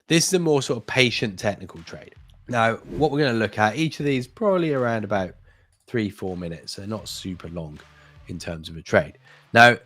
This is a more sort of patient technical trade. Now, what we're going to look at, each of these probably around about 3-4 minutes, so not super long in terms of a trade. Now,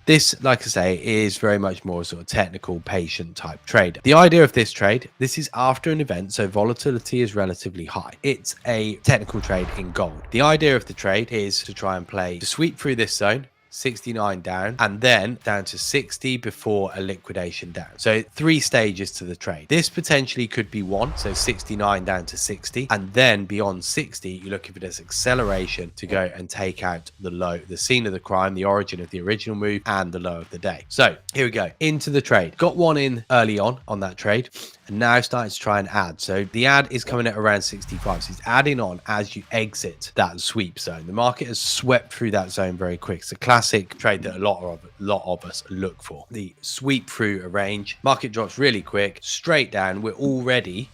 this, like I say, is very much more sort of technical, patient type trade. The idea of this trade, this is after an event, so volatility is relatively high. It's a technical trade in gold. The idea of the trade is to try and play to sweep through this zone, 69 down, and then down to 60 before a liquidation down. So 3 stages to the trade. This potentially could be 1, so 69 down to 60, and then beyond 60 you're looking for this acceleration to go and take out the low, the scene of the crime, the origin of the original move, and the low of the day. So here we go into the trade. Got one in early on that trade, and now starting to try and add. So the add is coming at around 65, so it's adding on as you exit that sweep zone. The market has swept through that zone very quick. It's a classic trade that a lot of us look for. The sweep through a range, market drops really quick, straight down. We're already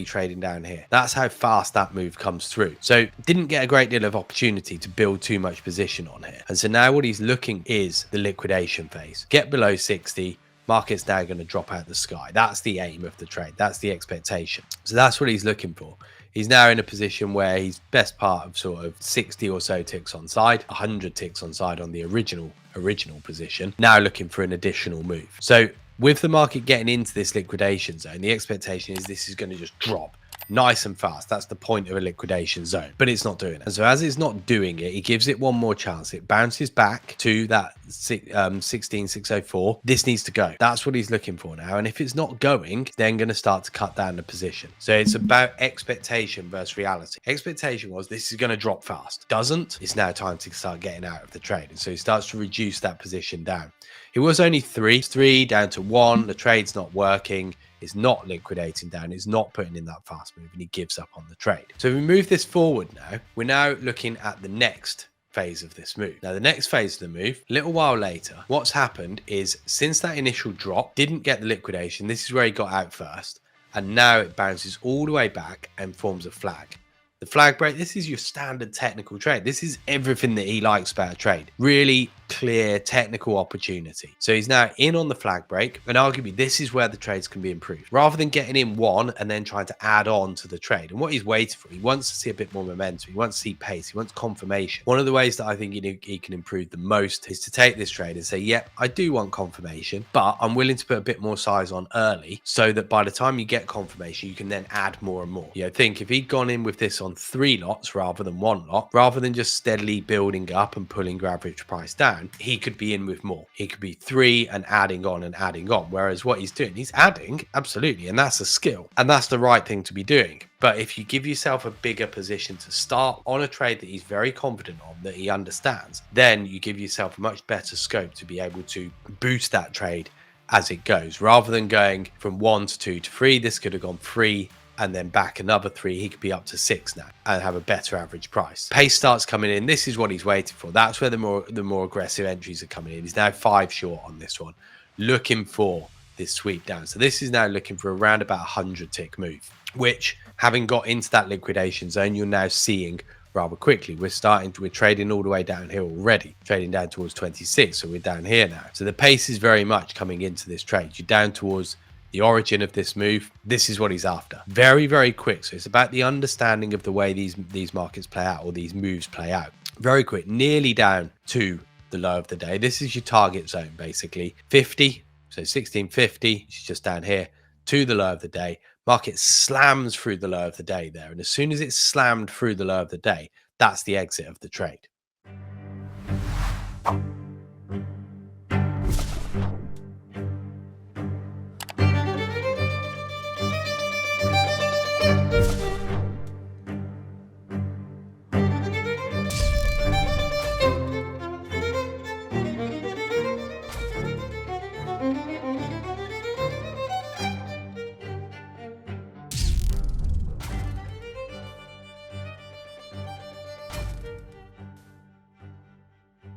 trading down here. That's how fast that move comes through. So didn't get a great deal of opportunity to build too much position on here. And so now what he's looking is the liquidation phase. Get below 60. Market's now going to drop out the sky. That's the aim of the trade. That's the expectation. So that's what he's looking for. He's now in a position where he's best part of sort of 60 or so ticks on side, 100 ticks on side on the original position. Now looking for an additional move. So with the market getting into this liquidation zone, the expectation is this is going to just drop nice and fast. That's the point of a liquidation zone, but it's not doing it. And so as it's not doing it, he gives it one more chance. It bounces back to that 16,604. This needs to go. That's what he's looking for now. And if it's not going, then going to start to cut down the position. So it's about expectation versus reality. Expectation was this is going to drop fast. Doesn't. It's now time to start getting out of the trade. And so he starts to reduce that position down. It was only 3 down to 1. The trade's not working. It's not liquidating down. It's not putting in that fast move, and he gives up on the trade. So if we move this forward now, we're now looking at the next phase of this move. Now, the next phase of the move, a little while later, what's happened is since that initial drop, didn't get the liquidation. This is where he got out first. And now it bounces all the way back and forms a flag. The flag break, this is your standard technical trade. This is everything that he likes about a trade. Really clear technical opportunity. So he's now in on the flag break, and arguably this is where the trades can be improved. Rather than getting in one and then trying to add on to the trade. And what he's waiting for, he wants to see a bit more momentum. He wants to see pace. He wants confirmation. One of the ways that I think he can improve the most is to take this trade and say, yep, I do want confirmation, but I'm willing to put a bit more size on early so that by the time you get confirmation, you can then add more and more. You know, think if he'd gone in with this on 3 lots rather than 1 lot, rather than just steadily building up and pulling your average price down, he could be in with more. He could be 3 and adding on and adding on. Whereas what he's doing, he's adding, absolutely, and that's a skill. And that's the right thing to be doing. But if you give yourself a bigger position to start on a trade that he's very confident on, that he understands, then you give yourself a much better scope to be able to boost that trade as it goes. Rather than going from 1 to 2 to 3, this could have gone 3 and then back another 3, he could be up to 6 now and have a better average price. Pace starts coming in. This is what he's waiting for. That's where the more aggressive entries are coming in. He's now 5 short on this one, looking for this sweep down. So this is now looking for around about 100 tick move, which having got into that liquidation zone, you're now seeing rather quickly. We're trading all the way down here already, trading down towards 26. So we're down here now. So the pace is very much coming into this trade. You're down towards the origin of this move. This is what he's after. Very, very quick. So it's about the understanding of the way these markets play out, or these moves play out. Very quick, nearly down to the low of the day. This is your target zone, basically. 50, so 1650, which is just down here, to the low of the day. Market slams through the low of the day there. And as soon as it's slammed through the low of the day, that's the exit of the trade.